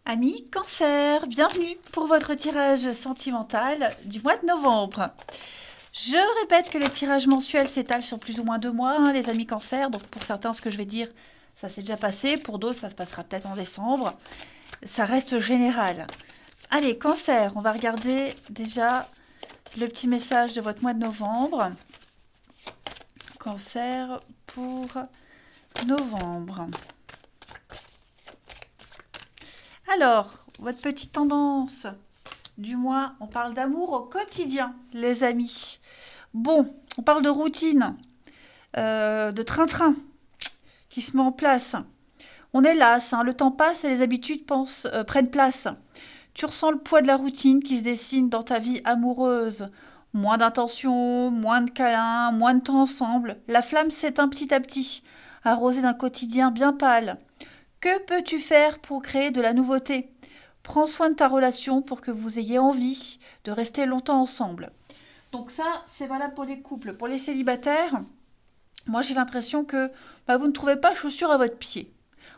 Amis Cancer, bienvenue pour votre tirage sentimental du mois de novembre. Je répète que les tirages mensuels s'étalent sur plus ou moins 2 mois, hein, les amis Cancer. Donc pour certains, ce que je vais dire, ça s'est déjà passé. Pour d'autres, ça se passera peut-être en décembre. Ça reste général. Allez, Cancer, on va regarder déjà le petit message de votre mois de novembre. Cancer pour novembre. Alors, votre petite tendance du mois, on parle d'amour au quotidien, les amis. Bon, on parle de routine, de train-train qui se met en place. On est las, hein, le temps passe et les habitudes prennent place. Tu ressens le poids de la routine qui se dessine dans ta vie amoureuse. Moins d'intentions, moins de câlins, moins de temps ensemble. La flamme s'éteint petit à petit, arrosée d'un quotidien bien pâle. Que peux-tu faire pour créer de la nouveauté? Prends soin de ta relation pour que vous ayez envie de rester longtemps ensemble. Donc ça, c'est valable pour les couples. Pour les célibataires, moi j'ai l'impression que vous ne trouvez pas chaussures à votre pied.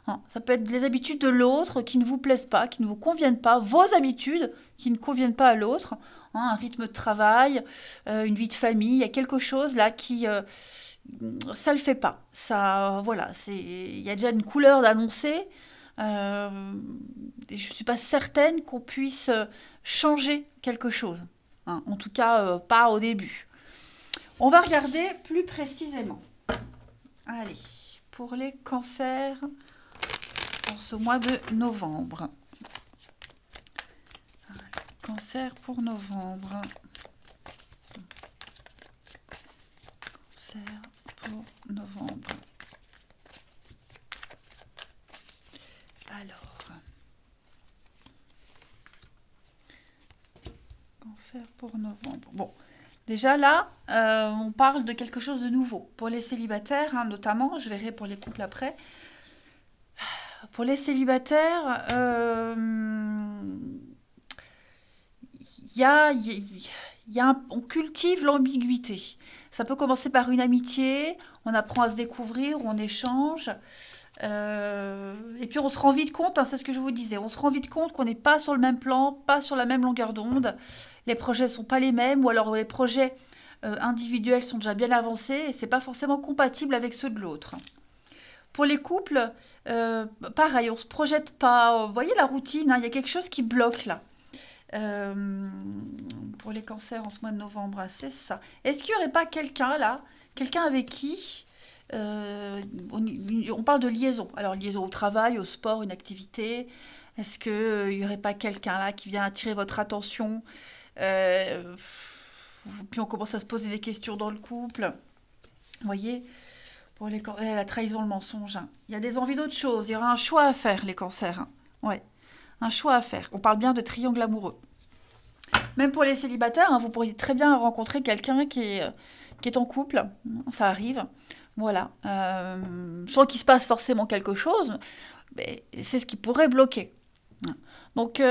Hein, ça peut être les habitudes de l'autre qui ne vous plaisent pas, qui ne vous conviennent pas, vos habitudes qui ne conviennent pas à l'autre, hein, un rythme de travail, une vie de famille, il y a quelque chose là qui ça le fait pas. Ça, voilà, il y a déjà une couleur d'annoncer. Je suis pas certaine qu'on puisse changer quelque chose. Hein, en tout cas, pas au début. On va regarder plus précisément. Allez, pour les cancers en ce mois de novembre. Cancer pour novembre. Cancer pour novembre. Alors, cancer pour novembre. Bon, déjà là, on parle de quelque chose de nouveau. Pour les célibataires, hein, notamment, je verrai pour les couples après. Pour les célibataires, on cultive l'ambiguïté. Ça peut commencer par une amitié, on apprend à se découvrir, on échange. Et puis on se rend vite compte, hein, c'est ce que je vous disais, on se rend vite compte qu'on n'est pas sur le même plan, pas sur la même longueur d'onde. Les projets ne sont pas les mêmes, ou alors les projets individuels sont déjà bien avancés et c'est pas forcément compatible avec ceux de l'autre. Pour les couples, pareil, on se projette pas. Vous voyez la routine, hein, il y a quelque chose qui bloque là. Euh, pour les cancers en ce mois de novembre, hein, c'est ça. Est-ce qu'il n'y aurait pas quelqu'un là, quelqu'un avec qui euh, on parle de liaison. Alors liaison au travail, au sport, une activité. Est-ce qu'il n'y aurait pas quelqu'un là qui vient attirer votre attention? Euh, Puis on commence à se poser des questions dans le couple. Vous voyez, pour la trahison, le mensonge, hein. Il y a des envies d'autre chose. Il y aura un choix à faire, les cancers, hein. Ouais, un choix à faire. On parle bien de triangle amoureux. Même pour les célibataires, hein, vous pourriez très bien rencontrer quelqu'un qui est en couple. Ça arrive. Voilà. Sans qu'il se passe forcément quelque chose, mais c'est ce qui pourrait bloquer. Donc,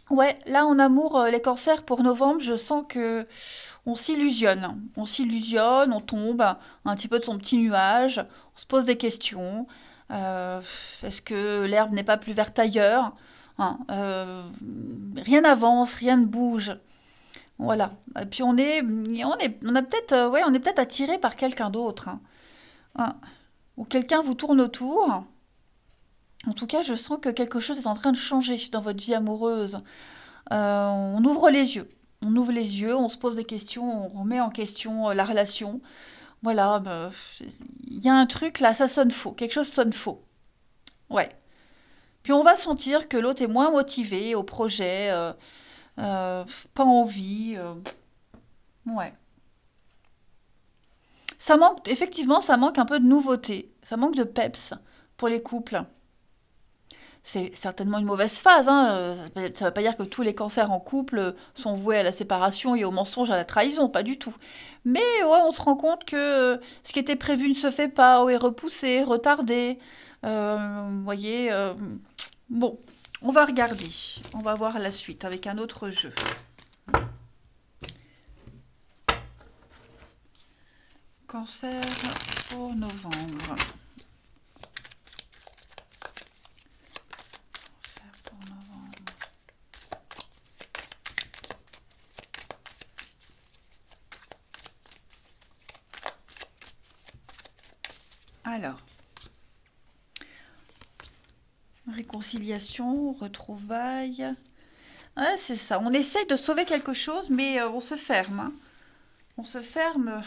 ouais, là en amour, les cancers pour novembre, je sens que on s'illusionne. On s'illusionne, on tombe un petit peu de son petit nuage, on se pose des questions. Euh, Est-ce que l'herbe n'est pas plus verte ailleurs? Hein, rien n'avance, rien ne bouge. Voilà. Et puis on a peut-être, ouais, on est peut-être attiré par quelqu'un d'autre, hein. Hein. Ou quelqu'un vous tourne autour. En tout cas, je sens que quelque chose est en train de changer dans votre vie amoureuse. On ouvre les yeux. On ouvre les yeux, on se pose des questions, on remet en question la relation. Voilà, il y a un truc là, ça sonne faux. Quelque chose sonne faux. Ouais. Puis on va sentir que l'autre est moins motivé au projet, euh, pas envie. Ouais. Ça manque, effectivement, ça manque un peu de nouveauté. Ça manque de peps pour les couples. C'est certainement une mauvaise phase, hein. Ça ne veut pas dire que tous les cancers en couple sont voués à la séparation et au mensonge, à la trahison, pas du tout. Mais ouais, on se rend compte que ce qui était prévu ne se fait pas, ou est repoussé, retardé. Vous voyez, bon, on va regarder. On va voir la suite avec un autre jeu. Cancer pour novembre. Alors, réconciliation, retrouvailles. Ouais, c'est ça. On essaye de sauver quelque chose, mais on se ferme, hein. On se ferme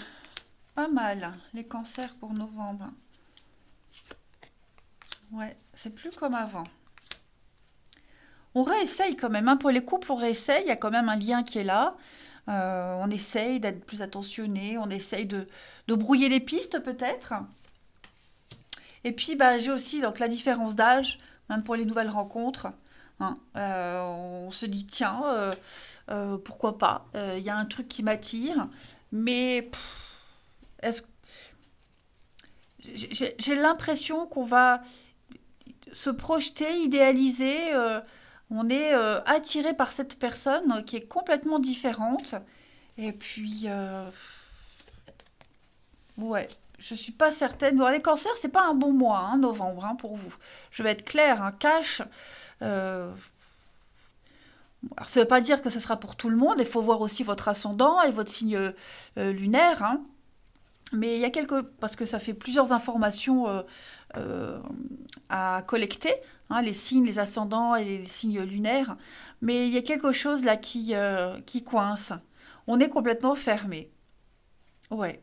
pas mal, les cancers pour novembre. Ouais, c'est plus comme avant. On réessaye quand même, hein. Pour les couples, on réessaye. Il y a quand même un lien qui est là. On essaye d'être plus attentionné. On essaye de brouiller les pistes peut-être. Et puis, bah, j'ai aussi donc, la différence d'âge, même pour les nouvelles rencontres, hein. On se dit, tiens, pourquoi pas? Il y a un truc qui m'attire. Mais est-ce, j'ai l'impression qu'on va se projeter, idéaliser. On est attiré par cette personne qui est complètement différente. Et puis, ouais, je suis pas certaine. Bon, les cancers, c'est pas un bon mois, hein, novembre, hein, pour vous. Je vais être claire, hein, cash. euh, alors, ça veut pas dire que ce sera pour tout le monde. Il faut voir aussi votre ascendant et votre signe lunaire, hein. Mais il y a quelques... Parce que ça fait plusieurs informations euh, à collecter, hein, les signes, les ascendants et les signes lunaires. Mais il y a quelque chose là qui coince. On est complètement fermé. Ouais.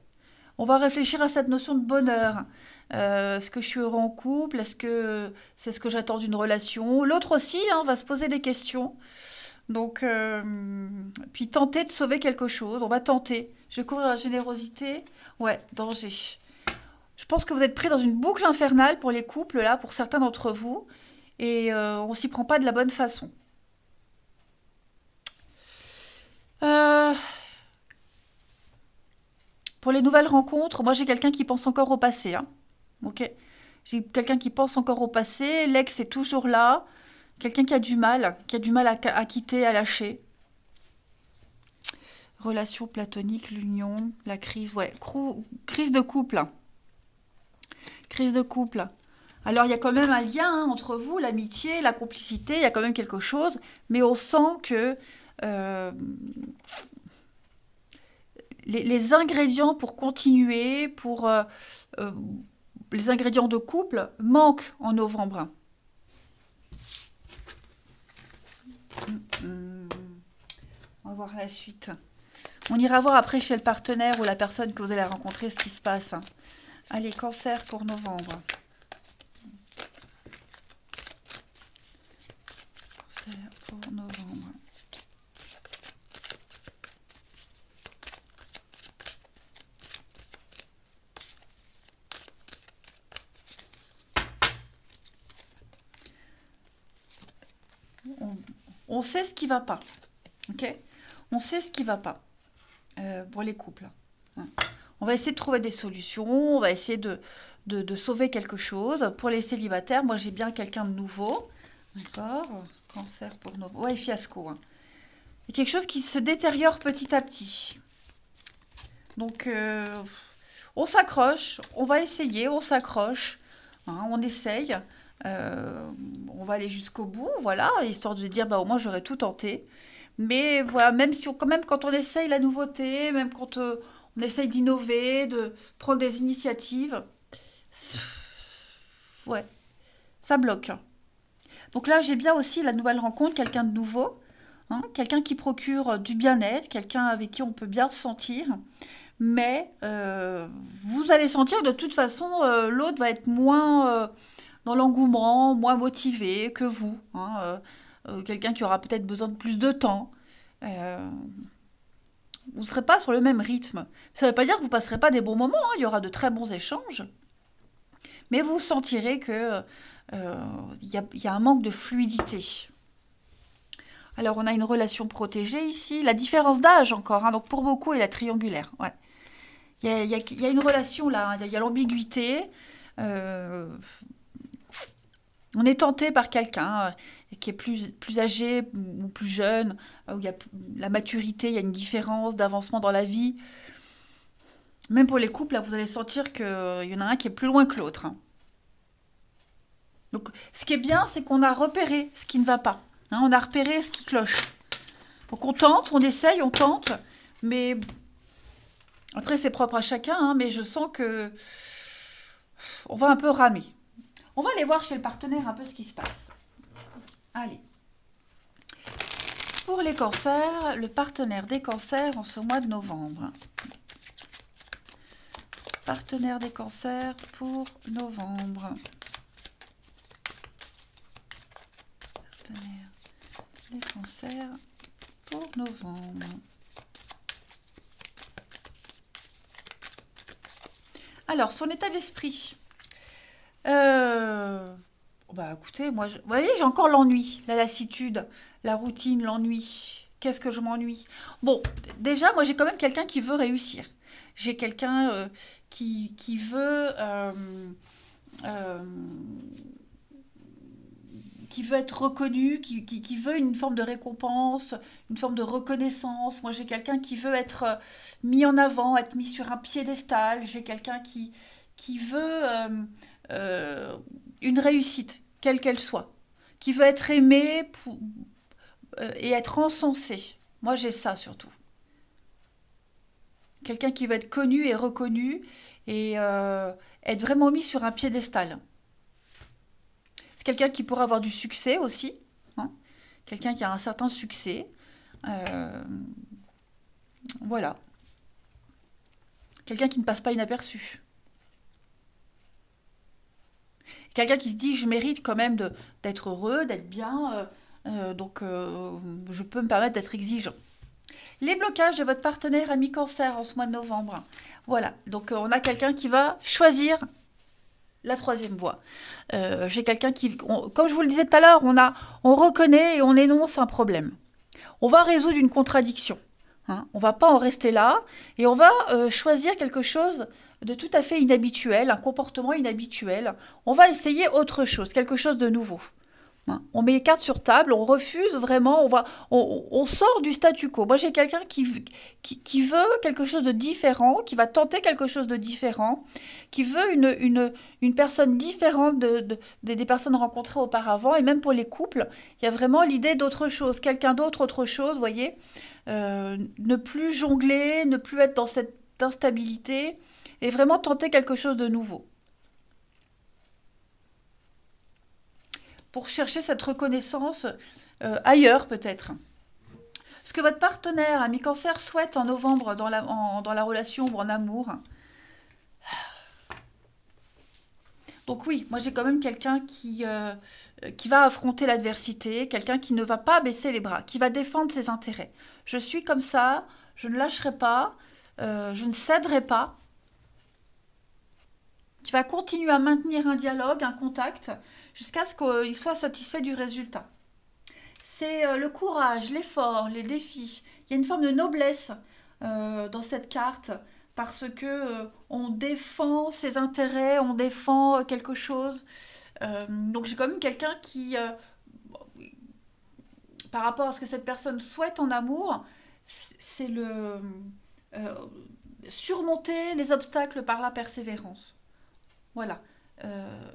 On va réfléchir à cette notion de bonheur. Est-ce que je suis heureux en couple? Est-ce que c'est ce que j'attends d'une relation? L'autre aussi, hein, va se poser des questions. Donc, puis tenter de sauver quelque chose. On va tenter. Je vais courir la générosité. Ouais, danger. Je pense que vous êtes pris dans une boucle infernale pour les couples, là, pour certains d'entre vous. Et on s'y prend pas de la bonne façon. Euh, pour les nouvelles rencontres, moi j'ai quelqu'un qui pense encore au passé, hein. Ok? J'ai quelqu'un qui pense encore au passé. L'ex est toujours là. Quelqu'un qui a du mal à quitter, à lâcher. Relation platonique, l'union, la crise, ouais. Crise de couple. Crise de couple. Alors, il y a quand même un lien, hein, entre vous, l'amitié, la complicité, il y a quand même quelque chose, mais on sent que euh, les ingrédients pour continuer, euh, les ingrédients de couple manquent en novembre. Hum, On va voir la suite. On ira voir après chez le partenaire ou la personne que vous allez rencontrer ce qui se passe. Allez, cancer pour novembre. Cancer pour novembre. On, on sait ce qui va pas. Ok? On sait ce qui va pas pour les couples. Hein. On va essayer de trouver des solutions. On va essayer de sauver quelque chose. Pour les célibataires, moi j'ai bien quelqu'un de nouveau. D'accord? Cancer pour novembre. Ouais, fiasco, hein. Il y a quelque chose qui se détériore petit à petit. Donc, on s'accroche, on va essayer, on s'accroche, hein, on essaye. On va aller jusqu'au bout, voilà, histoire de dire, bah, au moins j'aurais tout tenté. Mais voilà, même si quand même quand on essaye la nouveauté, même quand on essaye d'innover, de prendre des initiatives, ouais, ça bloque. Donc là, j'ai bien aussi la nouvelle rencontre, quelqu'un de nouveau, hein, quelqu'un qui procure du bien-être, quelqu'un avec qui on peut bien se sentir. Mais vous allez sentir de toute façon, l'autre va être moins dans l'engouement, moins motivé que vous, hein, quelqu'un qui aura peut-être besoin de plus de temps. Euh, vous ne serez pas sur le même rythme. Ça ne veut pas dire que vous ne passerez pas des bons moments, hein, il y aura de très bons échanges, mais vous sentirez que il y a un manque de fluidité. Alors, on a une relation protégée ici. La différence d'âge encore, hein, donc pour beaucoup, est la triangulaire. Ouais. Il y a une relation là, hein, il y a l'ambiguïté. euh, on est tenté par quelqu'un qui est plus âgé ou plus jeune, où il y a la maturité, il y a une différence d'avancement dans la vie. Même pour les couples, là, vous allez sentir qu'il y en a un qui est plus loin que l'autre, hein. Donc, ce qui est bien, c'est qu'on a repéré ce qui ne va pas, hein, on a repéré ce qui cloche. Donc, on tente, on essaye, on tente, mais après, c'est propre à chacun, hein, mais je sens que On va un peu ramer. On va aller voir chez le partenaire un peu ce qui se passe. Allez. Pour les cancers, le partenaire des cancers en ce mois de novembre. Partenaire des cancers pour novembre. Partenaire des cancers pour novembre. Alors, son état d'esprit. Bah écoutez, moi, vous voyez, j'ai encore l'ennui, la lassitude, la routine, l'ennui. Qu'est-ce que je m'ennuie? Bon, déjà, moi, j'ai quand même quelqu'un qui veut réussir. J'ai quelqu'un qui veut... euh, qui veut être reconnu, qui veut une forme de récompense, une forme de reconnaissance. Moi, j'ai quelqu'un qui veut être mis en avant, être mis sur un piédestal. J'ai quelqu'un qui veut une réussite, quelle qu'elle soit, qui veut être aimé et être encensé. Moi, j'ai ça surtout. Quelqu'un qui veut être connu et reconnu et être vraiment mis sur un piédestal. C'est quelqu'un qui pourra avoir du succès aussi, hein. Quelqu'un qui a un certain succès. Euh, voilà. Quelqu'un qui ne passe pas inaperçu. Quelqu'un qui se dit, je mérite quand même d'être heureux, d'être bien, donc je peux me permettre d'être exigeant. Les blocages de votre partenaire ami cancer en ce mois de novembre. Voilà, donc on a quelqu'un qui va choisir la troisième voie. J'ai quelqu'un qui, comme je vous le disais tout à l'heure, on reconnaît et on énonce un problème. On va résoudre une contradiction. Hein. On ne va pas en rester là et on va choisir quelque chose de tout à fait inhabituel, un comportement inhabituel. On va essayer autre chose, quelque chose de nouveau. Hein. On met les cartes sur table, on refuse vraiment, on sort du statu quo. Moi, j'ai quelqu'un qui veut quelque chose de différent, qui va tenter quelque chose de différent, qui veut une personne différente des personnes rencontrées auparavant. Et même pour les couples, il y a vraiment l'idée d'autre chose, quelqu'un d'autre, autre chose, vous voyez. Ne plus jongler, ne plus être dans cette instabilité et vraiment tenter quelque chose de nouveau. Pour chercher cette reconnaissance ailleurs peut-être. Ce que votre partenaire, ami cancer, souhaite en novembre dans la relation ou en amour. Donc oui, moi j'ai quand même quelqu'un qui va affronter l'adversité, quelqu'un qui ne va pas baisser les bras, qui va défendre ses intérêts. Je suis comme ça, je ne lâcherai pas, je ne céderai pas, qui va continuer à maintenir un dialogue, un contact, jusqu'à ce qu'il soit satisfait du résultat. C'est le courage, l'effort, les défis. Il y a une forme de noblesse dans cette carte parce que on défend ses intérêts, on défend quelque chose. Donc j'ai quand même quelqu'un qui, par rapport à ce que cette personne souhaite en amour, c'est le euh, surmonter les obstacles par la persévérance. Voilà. Euh,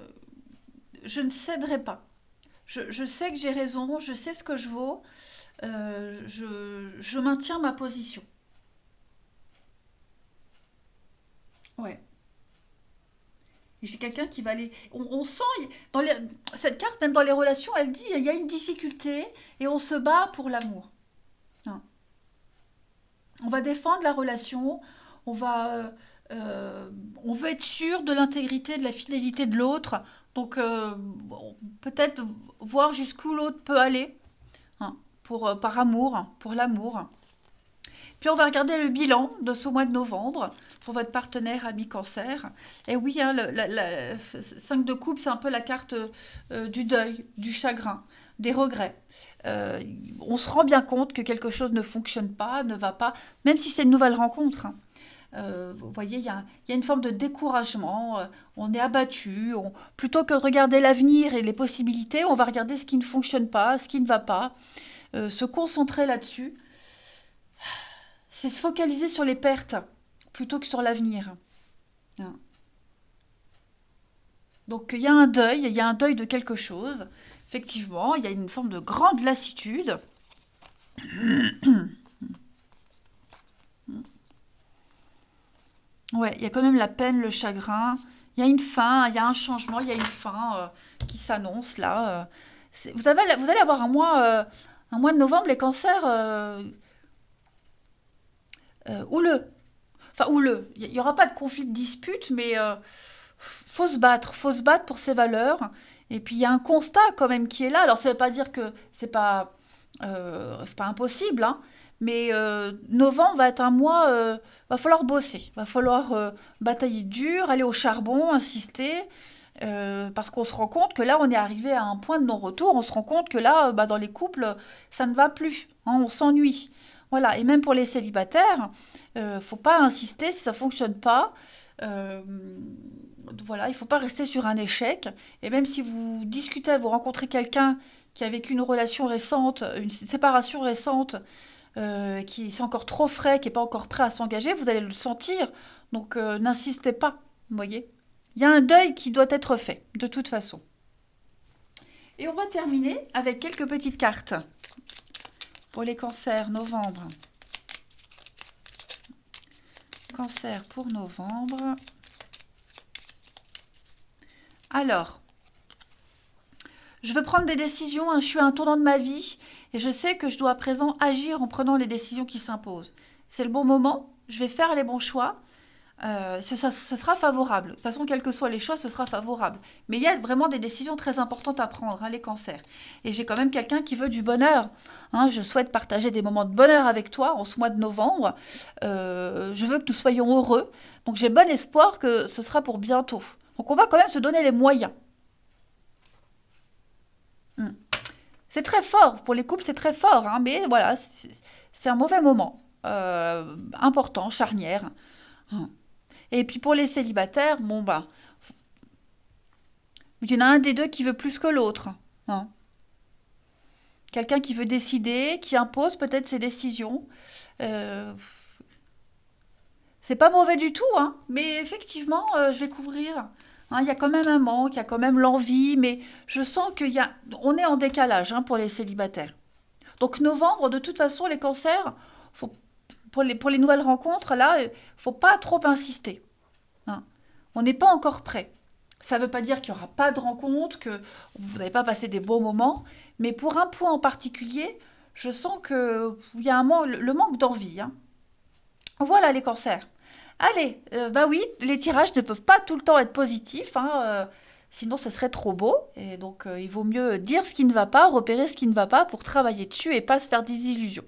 je ne céderai pas. Je sais que j'ai raison, je sais ce que je vaux, je maintiens ma position. Ouais. Et j'ai quelqu'un qui va aller. On sent, dans cette carte, même dans les relations, elle dit il y a une difficulté et on se bat pour l'amour. Hein. On va défendre la relation, on va, on veut être sûr de l'intégrité, de la fidélité de l'autre. Donc, bon, peut-être voir jusqu'où l'autre peut aller, hein, par amour, pour l'amour. Puis on va regarder le bilan de ce mois de novembre pour votre partenaire ami cancer. Et oui, hein, 5 de coupe, c'est un peu la carte du deuil, du chagrin, des regrets. On se rend bien compte que quelque chose ne fonctionne pas, ne va pas, même si c'est une nouvelle rencontre. Hein. Vous voyez, il y a une forme de découragement, on est abattu. Plutôt que de regarder l'avenir et les possibilités, on va regarder ce qui ne fonctionne pas, ce qui ne va pas, se concentrer là-dessus. C'est se focaliser sur les pertes plutôt que sur l'avenir. Hein. Donc il y a un deuil de quelque chose. Effectivement, il y a une forme de grande lassitude. Ouais, il y a quand même la peine, le chagrin Il y a une fin, il y a un changement, il y a une fin qui s'annonce là. Vous allez avoir un mois de novembre, les cancers, houleux. Enfin, houleux. Il n'y aura pas de conflit de dispute, mais faut se battre pour ses valeurs. Et puis il y a un constat quand même qui est là. Alors ça ne veut pas dire que c'est pas impossible, hein, mais novembre va être un mois, va falloir bosser, va falloir batailler dur, aller au charbon, insister, parce qu'on se rend compte que là on est arrivé à un point de non-retour. On se rend compte que là, bah, dans les couples, ça ne va plus, hein, on s'ennuie. Voilà, et même pour les célibataires, faut pas insister si ça fonctionne pas. Euh, voilà, il faut pas rester sur un échec. Et même si vous discutez, vous rencontrez quelqu'un qui a vécu une relation récente, une séparation récente, qui c'est encore trop frais, qui n'est pas encore prêt à s'engager, vous allez le sentir. Donc n'insistez pas, vous voyez. Il y a un deuil qui doit être fait, de toute façon. Et on va terminer avec quelques petites cartes pour les cancers, novembre. Cancer pour novembre. Alors, je veux prendre des décisions, hein, je suis à un tournant de ma vie et je sais que je dois à présent agir en prenant les décisions qui s'imposent. C'est le bon moment, je vais faire les bons choix, ce sera favorable. De toute façon, quels que soient les choix, ce sera favorable. Mais il y a vraiment des décisions très importantes à prendre, hein, les cancers. Et j'ai quand même quelqu'un qui veut du bonheur, hein. Je souhaite partager des moments de bonheur avec toi en ce mois de novembre. Je veux que nous soyons heureux. Donc j'ai bon espoir que ce sera pour bientôt. Donc on va quand même se donner les moyens. Hmm. C'est très fort, pour les couples c'est très fort, hein, mais voilà, c'est un mauvais moment, important, charnière. Hein. Et puis pour les célibataires, bon bah, il y en a un des deux qui veut plus que l'autre. Hein. Quelqu'un qui veut décider, qui impose peut-être ses décisions. Euh, c'est pas mauvais du tout, hein, mais effectivement, je vais couvrir. Hein, il y a quand même un manque, il y a quand même l'envie, mais je sens on est en décalage, hein, pour les célibataires. Donc novembre, de toute façon, les cancers, faut, pour les nouvelles rencontres, là, faut pas trop insister. Hein. On n'est pas encore prêt. Ça ne veut pas dire qu'il n'y aura pas de rencontre, que vous n'avez pas passé des beaux moments, mais pour un point en particulier, je sens qu'il y a le manque d'envie. Hein. Voilà les cancers. Allez, bah oui, les tirages ne peuvent pas tout le temps être positifs, hein, sinon ce serait trop beau. Et donc il vaut mieux dire ce qui ne va pas, repérer ce qui ne va pas pour travailler dessus et pas se faire des illusions.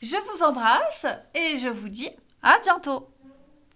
Je vous embrasse et je vous dis à bientôt.